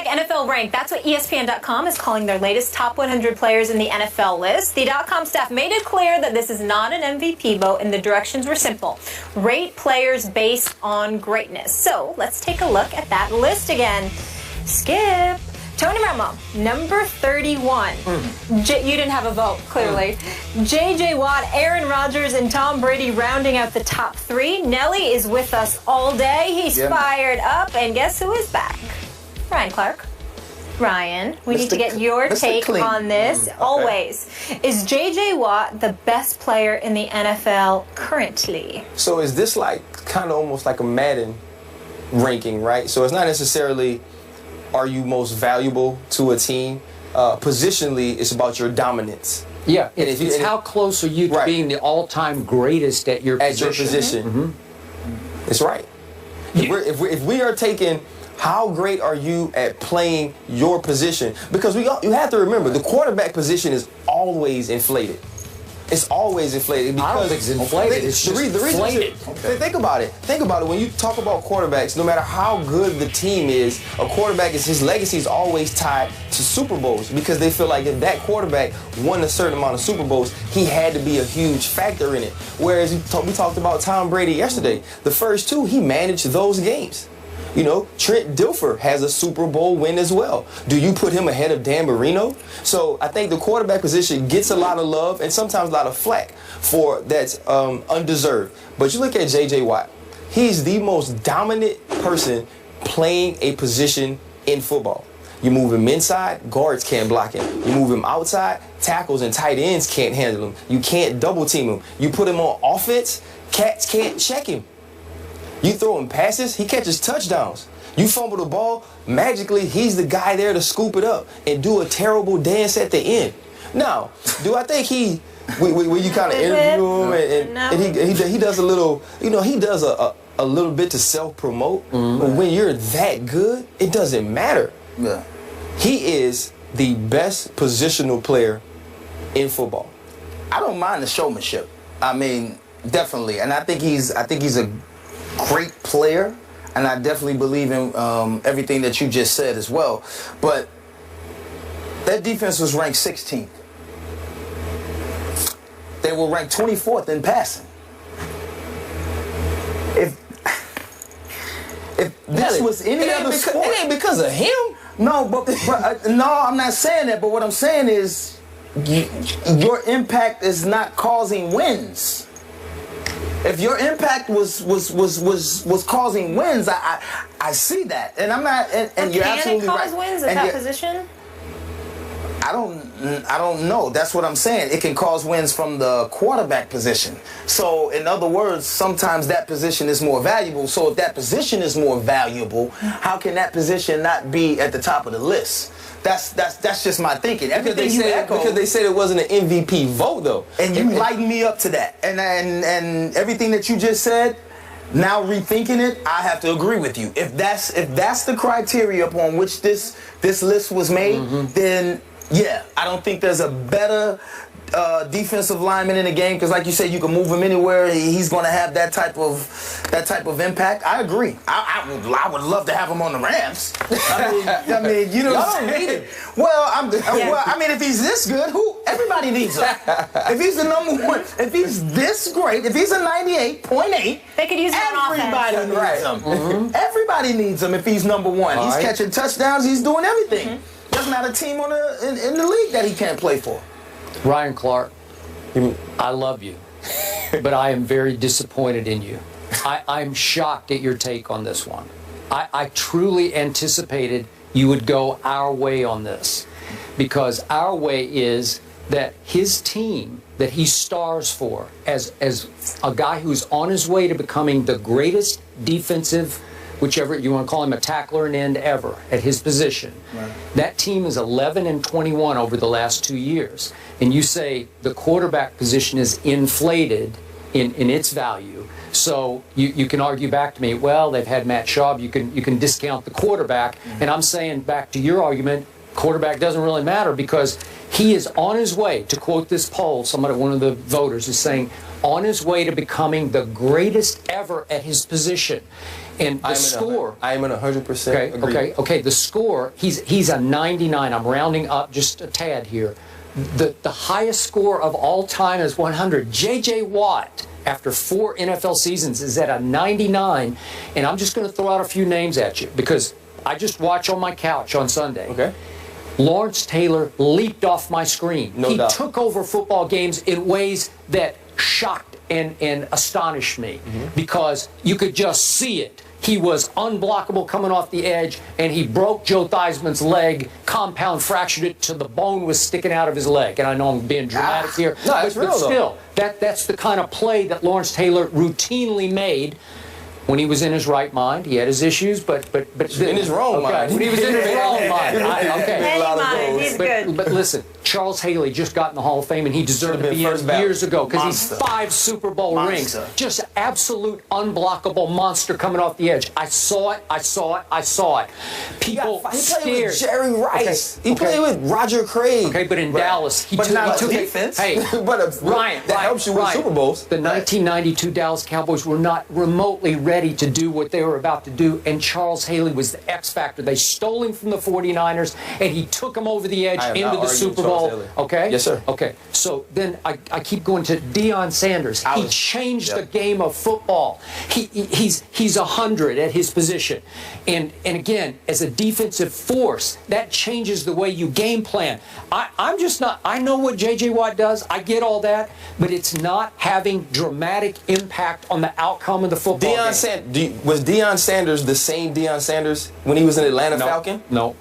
NFL Rank. That's what ESPN.com is calling their latest top 100 players in the NFL list. The .com staff made it clear that this is not an MVP vote, and the directions were simple. Rate players based on greatness. So let's take a look at that list again. Skip. Tony Romo, number 31. You didn't have a vote, clearly. J.J. Watt, Aaron Rodgers, and Tom Brady rounding out the top 3. Nelly is with us all day. He's fired up. And guess who is back? Ryan Clark. Ryan, we need to get your take on this. Always. Is J.J. Watt the best player in the NFL currently? So is this like kind of almost like a Madden ranking, right? So it's not necessarily are you most valuable to a team. Positionally, it's about your dominance. Yeah, it's how close are you to being the all-time greatest at your position. It's right. If we are taking how great are you at playing your position, because you have to remember the quarterback position is always inflated. It's always inflated. Because I don't think it's inflated. It's just inflated. Think about it. Think about it. When you talk about quarterbacks, no matter how good the team is, a quarterback his legacy is always tied to Super Bowls, because they feel like if that quarterback won a certain amount of Super Bowls, he had to be a huge factor in it. Whereas we talked about Tom Brady yesterday. The first 2, he managed those games. You know, Trent Dilfer has a Super Bowl win as well. Do you put him ahead of Dan Marino? So I think the quarterback position gets a lot of love and sometimes a lot of flack for that's undeserved. But you look at J.J. Watt. He's the most dominant person playing a position in football. You move him inside, guards can't block him. You move him outside, tackles and tight ends can't handle him. You can't double team him. You put him on offense, cats can't check him. You throw him passes, he catches touchdowns. You fumble the ball, magically he's the guy there to scoop it up and do a terrible dance at the end. Now, do I think when you kind of interview him and he does a little, he does a little bit to self-promote, but when you're that good, it doesn't matter. Yeah. He is the best positional player in football. I don't mind the showmanship. I mean, definitely, and I think he's a great player, and I definitely believe in everything that you just said as well. But that defense was ranked 16th. They were ranked 24th in passing. If this was any other sport, it ain't because of him. No, but no, I'm not saying that. But what I'm saying is, your impact is not causing wins. If your impact was causing wins, I see that, and I'm not. And you're absolutely right. Can it cause wins at that position? I don't know. That's what I'm saying. It can cause wins from the quarterback position. So, in other words, sometimes that position is more valuable. So, if that position is more valuable, how can that position not be at the top of the list? That's just my thinking. Because they said it wasn't an MVP vote, though. And you lighten me up to that. And everything that you just said, now rethinking it, I have to agree with you. If that's the criteria upon which this list was made, then yeah, I don't think there's a better defensive lineman in the game, because like you said, you can move him anywhere. He's going to have that type of impact. I agree. I would love to have him on the Rams. I mean, you know what I'm saying? Well, I mean, if he's this good, everybody needs him. If he's the number one, if he's this great, if he's a 98.8, they could use him on offense. Everybody needs him. Everybody needs him if he's number one. He's catching touchdowns. He's doing everything. There's not a team in the league that he can't play for. Ryan Clark, I love you, but I am very disappointed in you. I'm shocked at your take on this one. I truly anticipated you would go our way on this, because our way is that his team that he stars for as a guy who's on his way to becoming the greatest defensive, whichever you want to call him, a tackler and end ever at his position. Right. That team is 11-21 over the last 2 years. And you say the quarterback position is inflated in its value. So you can argue back to me, well, they've had Matt Schaub, you can discount the quarterback. And I'm saying back to your argument, quarterback doesn't really matter, because he is on his way, to quote this poll, one of the voters is saying, on his way to becoming the greatest ever at his position. And the score. I am in 100% agree. Okay. The score. He's a 99. I'm rounding up just a tad here. The highest score of all time is 100. J.J. Watt, after 4 NFL seasons, is at a 99. And I'm just going to throw out a few names at you because I just watch on my couch on Sunday. Okay. Lawrence Taylor leaped off my screen. No doubt. He took over football games in ways that shocked and astonished me because you could just see it. He was unblockable coming off the edge, and he broke Joe Theismann's leg, compound fractured it to the bone was sticking out of his leg. And I know I'm being dramatic here, no, that's real, but still, that's the kind of play that Lawrence Taylor routinely made. When he was in his right mind, he had his issues, but in his wrong mind. When he was in his wrong mind, He's good. But listen, Charles Haley just got in the Hall of Fame, and he deserved to be in years ago because he's 5 Super Bowl rings. Just absolute unblockable monster coming off the edge. I saw it. People he scared. played with Jerry Rice. He played with Roger Craig. Okay, but in Dallas, he took defense. Hey, Ryan, that helps you win Super Bowls. The 1992 Dallas Cowboys were not remotely ready to do what they were about to do, and Charles Haley was the X factor. They stole him from the 49ers, and he took him over the edge into the Super Bowl. Okay? Yes, sir. Okay. So then I keep going to Deion Sanders. He changed the game of football. He's 100 at his position. And again, as a defensive force, that changes the way you game plan. I'm just not, I know what J.J. Watt does. I get all that, but it's not having dramatic impact on the outcome of the football game. Was Deion Sanders the same Deion Sanders when he was an Atlanta Falcon? No.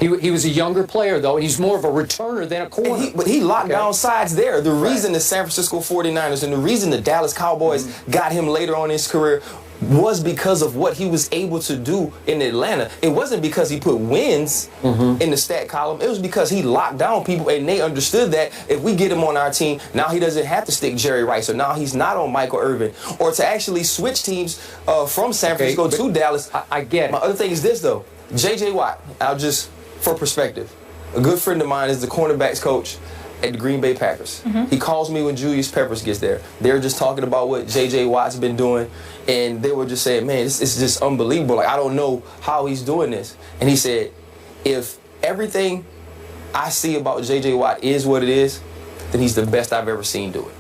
He was a younger player, though, and he's more of a returner than a corner. But he locked down sides there. The reason the San Francisco 49ers and the reason the Dallas Cowboys got him later on in his career was because of what he was able to do in Atlanta. It wasn't because he put wins in the stat column. It was because he locked down people, and they understood that if we get him on our team, now he doesn't have to stick Jerry Rice, or now he's not on Michael Irvin, or to actually switch teams from San Francisco to Dallas. I get it. My other thing is this, though. J.J. Watt, for perspective, a good friend of mine is the cornerbacks coach at the Green Bay Packers. He calls me when Julius Peppers gets there. They're just talking about what J.J. Watt's been doing, and they were just saying, man, it's just unbelievable. Like, I don't know how he's doing this. And he said, if everything I see about J.J. Watt is what it is, then he's the best I've ever seen do it.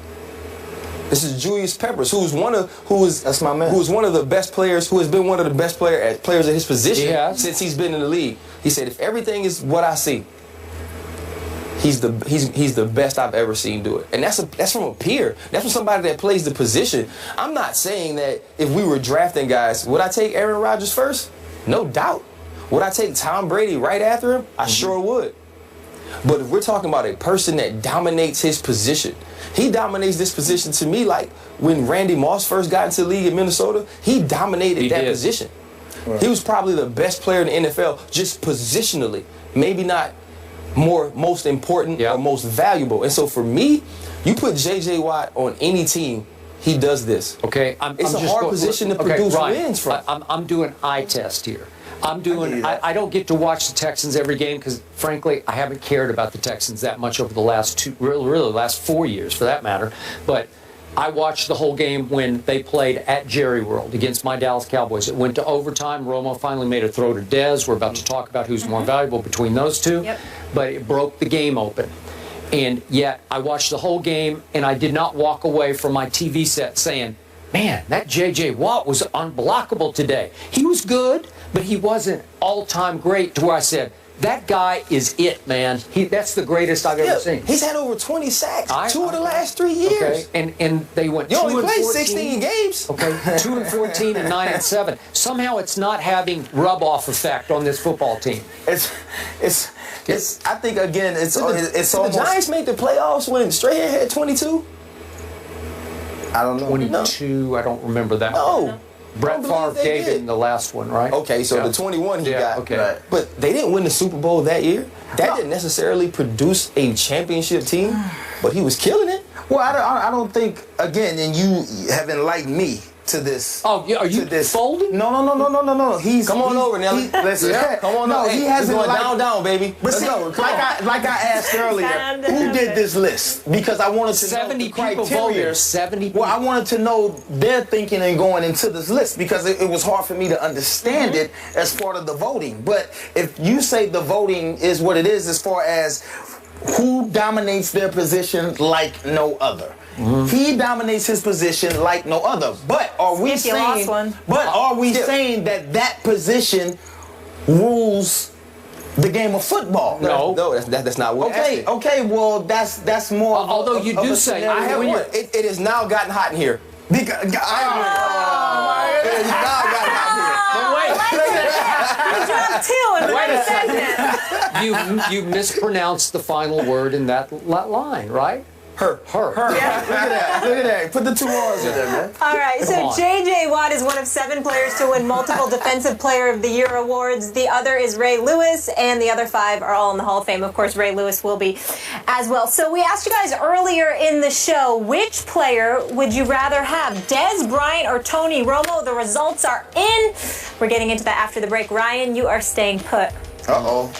This is Julius Peppers, who's one of the best players, who has been one of the best players at his position since he's been in the league. He said, if everything is what I see, he's the best I've ever seen do it. And that's from a peer. That's from somebody that plays the position. I'm not saying that if we were drafting guys, would I take Aaron Rodgers first? No doubt. Would I take Tom Brady right after him? I sure would. But if we're talking about a person that dominates his position, he dominates this position to me like when Randy Moss first got into the league in Minnesota, he dominated that position. Right. He was probably the best player in the NFL just positionally. Maybe not most important or most valuable. And so for me, you put J.J. Watt on any team, he does this. Okay, it's a hard position to produce wins from. I'm doing eye test here. I don't get to watch the Texans every game because, frankly, I haven't cared about the Texans that much over the last last 4 years, for that matter. But I watched the whole game when they played at Jerry World against my Dallas Cowboys. It went to overtime. Romo finally made a throw to Dez. We're about to talk about who's more valuable between those two. Yep. But it broke the game open. And yet I watched the whole game, and I did not walk away from my TV set saying, man, that J.J. Watt was unblockable today. He was good, but he wasn't all-time great to where I said, that guy is it, man. That's the greatest I've ever seen. He's had over 20 sacks, 2 of the last 3 years. Okay. And they went 2 and 14. You only played 16 games. Okay, 2 and 14 and 9 and 7. Somehow it's not having rub-off effect on this football team. It's. I think again, it's almost. The Giants made the playoffs when Strahan had 22. I don't know. 22. No. I don't remember that. No. Brett Favre gave him the last one, right? Okay, so the 21 he got. Okay. Right. But they didn't win the Super Bowl that year. That didn't necessarily produce a championship team, but he was killing it. Well, I don't think, again, and you have enlightened me to this. Oh, are you to this. folding? No. He's Come on over, Nelly. Listen, Yeah, come on over. He Hey, hasn't it's going like, down, baby. But Let's see, go. Come on. like I asked earlier, who did this list? Because I wanted to 70 know the people criteria. voted. 70 people. Well, I wanted to know their thinking and going into this list because it was hard for me to understand it as part of the voting. But if you say the voting is what it is as far as who dominates their position like no other. He dominates his position like no other. But are we Skip, you lost saying? one. But are we Skip. saying that position rules the game of football? No. No, that's not what we're asking. Okay. Well, that's more. Although you do say- I have When one. you're- It has now gotten hot in here. Because, It has now gotten hot You dropped two in Wait a one second. segment. You mispronounced the final word in that line, right? Her. Her. Look at that. Look at that. Put the 2 R's in there, man. All right, so Come on. J.J. Watt is one of 7 players to win multiple Defensive Player of the Year awards. The other is Ray Lewis, and the other 5 are all in the Hall of Fame. Of course, Ray Lewis will be as well. So we asked you guys earlier in the show, which player would you rather have, Dez Bryant or Tony Romo? The results are in. We're getting into that after the break. Ryan, you are staying put. Uh-oh.